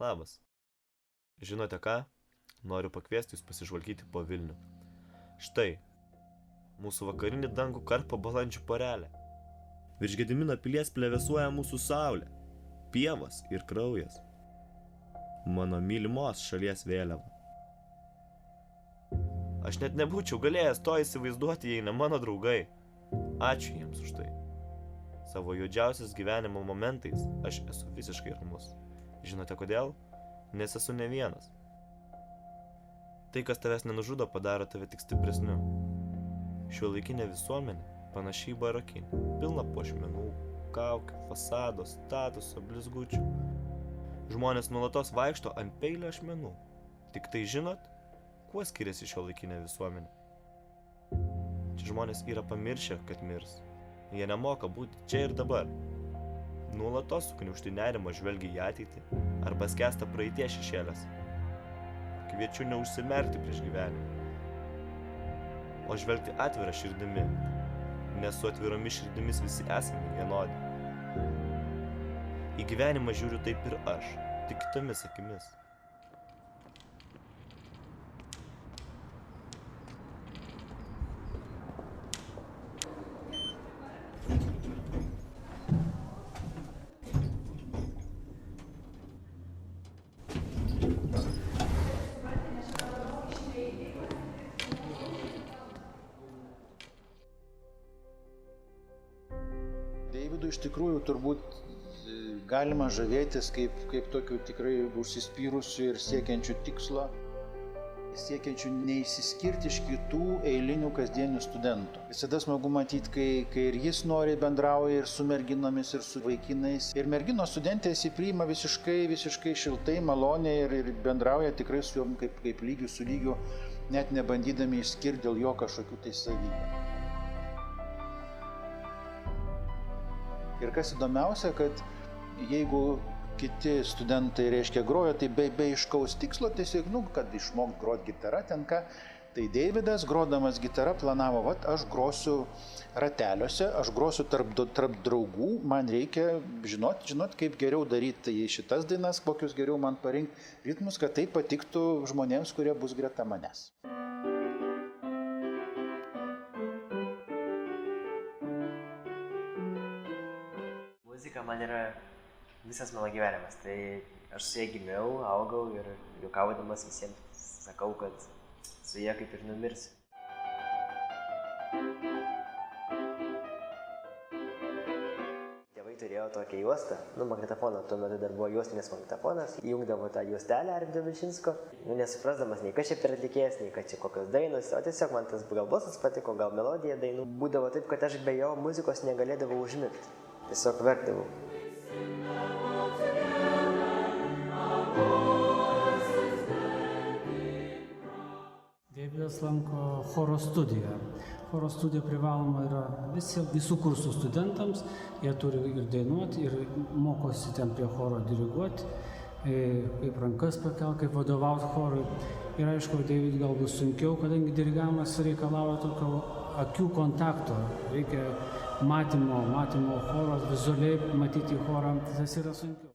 Labas. Žinote ką? Noriu pakviesti jūs pasižvalgyti po Vilnių. Štai, mūsų vakarinį dangų karpo balandžių porelė. Virš Gedimino pilies plevėsuoja mūsų saulė, pievos ir kraujas. Mano mylimos šalies vėliava. Aš net nebūčiau galėjęs to įsivaizduoti, jei ne mano draugai. Ačiū jiems už tai. Savo juodžiausiais gyvenimo momentais aš esu visiškai ramus. Žinote kodėl? Nes esu ne vienas. Tai, kas tavęs nenužudo, padaro tave tik stipresniu. Šiuolaikinė visuomenė panašiai barokinė, pilna puošmenų, kaukių, fasado, statuso, blizgučių. Žmonės nuolatos vaikšto ant peilio ašmenų. Tik tai žinot, kuo skiriasi šiuolaikinė visuomenė? Čia žmonės yra pamiršę, kad mirs. Jie nemoka būti čia ir dabar. Nuolatos sukniūžti nerimo žvelgia į ateitį arba skęsta praeities šešėlės. Kviečiu neužsimerkti prieš gyvenimą, o žvelgti atvirą širdimi, nes su atviromis širdimis visi esame vienodi. Į gyvenimą žiūriu taip ir aš, tik kitomis akimis. Deividu iš tikrųjų turbūt galima žavėtis kaip tokiu tikrai užsispyrusiu ir siekiančiu tikslo, siekiančiu neįsiskirti iš kitų eilinių kasdienių studentų. Visada smagu matyti, kai ir jis nori bendrauja ir su merginomis, ir su vaikinais. Ir merginos studentės jį priima visiškai šiltai, maloniai ir bendrauja tikrai su juom kaip lygių su lygiu, net nebandydami išskirti dėl jo kažkokių tai savybių. Ir kas įdomiausia, kad jeigu kiti studentai, reiškia, groja, tai be aiškaus tikslo, tiesiog, kad išmok groti gitarą ten ką, tai Deividas, grodamas gitarą, planavo, aš grosiu rateliuose, aš grosiu tarp draugų, man reikia žinot, kaip geriau daryti šitas dainas, kokius geriau man parinkti ritmus, kad tai patiktų žmonėms, kurie bus greta manęs. Muzika man yra visas mano gyvenimas, tai aš su ja gimiau, augau ir juokaudamas visiems sakau, kad su ja kaip ir numirsiu. Tėvai turėjo tokią juostą, magnetofoną, tuo metu dar buvo juostinis magnetofonas, įjungdavo tą juostelę Arvydo Vilčinsko, nesuprasdamas nei kas čia per atlikėjas, nei kad čia kokios dainos, o tiesiog man tas gal balsas patiko, gal melodija dainų. Būdavo taip, kad aš be jo muzikos negalėdavau užmigti. Tiesiog verkdavau. Deividas lanko choro studiją. Choro studija privaloma yra visų kursų studentams. Jie turi ir dainuoti, ir mokosi ten prie choro diriguoti, kaip rankas pakelti, kaip vadovauti chorui. Ir aišku, Deividui gal bus sunkiau, kadangi dirigavimas reikalauja tokio akių kontakto. Reikia matymo choros, vizualiai matyti chorą, tas yra sunkiau.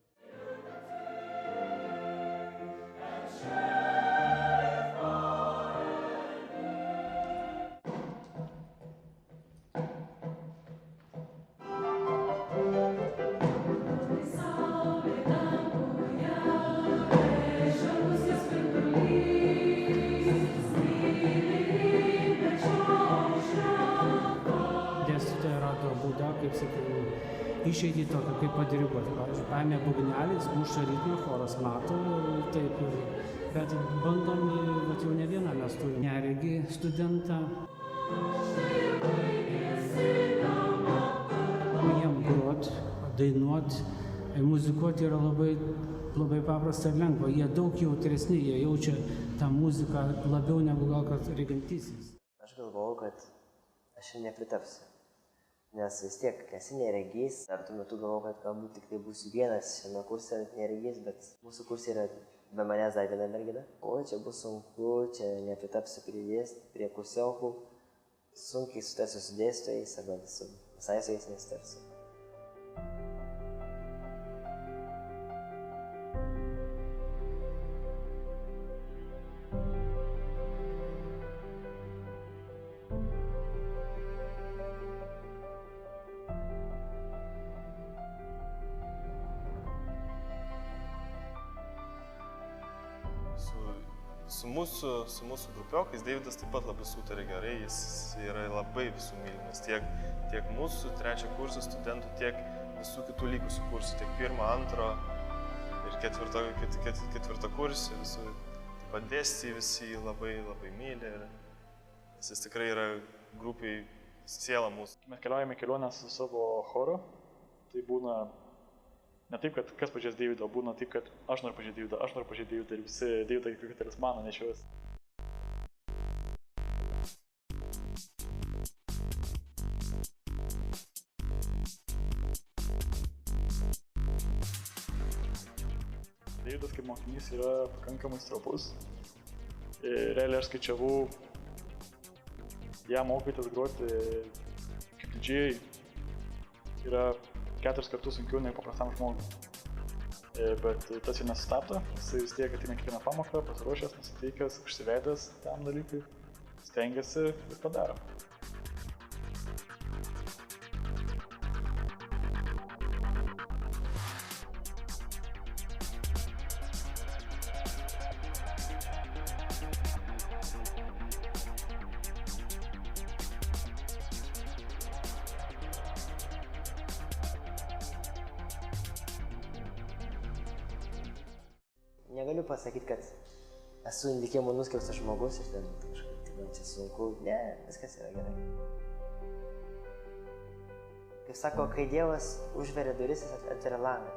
Kaip sakiau, išeitį tokio, kaip padiriguoti. Pavyzdžiui, paėmė būgnelį, muša ritmą, choras mato, taip ir... Bet bandom, jau ne vieną mes turime neregį studentą. Jiem grot, dainuot, muzikuoti yra labai paprasta ir lengva. Jie daug jautresni, jie jaučia tą muziką labiau negu gal kad regintysis. Aš galvojau, kad aš ir nepritapsiu. Nes vis tiek esi neregys, ar tuo metu galvojau, kad galbūt tik tai būsiu vienas šiame kurse neregys, bet mūsų kurse yra be manęs dar viena mergina. O čia bus sunku, čia nepritapsiu prie kursiokų, sunkiai sutarsiu su dėstytojais, arba visai su jais nesutarsiu. su mūsų grupiokais Deividas taip pat labai sutarė gerai, jis yra labai visų mylimas, tiek mūsų trečio kurso studentų, tiek visų kitų likusių kursų, tiek pirmo, antro ir ketvirto kursų, visų taip pat dėstytojai visi jį labai myli ir jis tikrai yra grupiai siela mūsų. Mes keliaujame kelionę su savo choru, tai būna ne taip, kad kas pažiūrės Deividą, būna taip, kad aš noriu pažiūrėti Deividą ir visi Deividą kaip talismaną nešios. Deividas kaip mokinys yra pakankamai stropus. Realiai aš skaičiavau, ją mokytis groti kaip didžiai yra 4 kartus sunkiau nei paprastam žmogui. Bet tas jau nesustabdo, jisai vis tiek ateina kiekvieną pamoką, pasiruošęs, nusiteikęs, užsivedęs tam dalykui, stengiasi ir padaro. Negaliu pasakyti, kad esu likimo nuskriaustas žmogus ir ten kažkaip man čia sunku. Ne, viskas yra gerai. Kaip sako, kai Dievas užveria duris, jis atveria langą.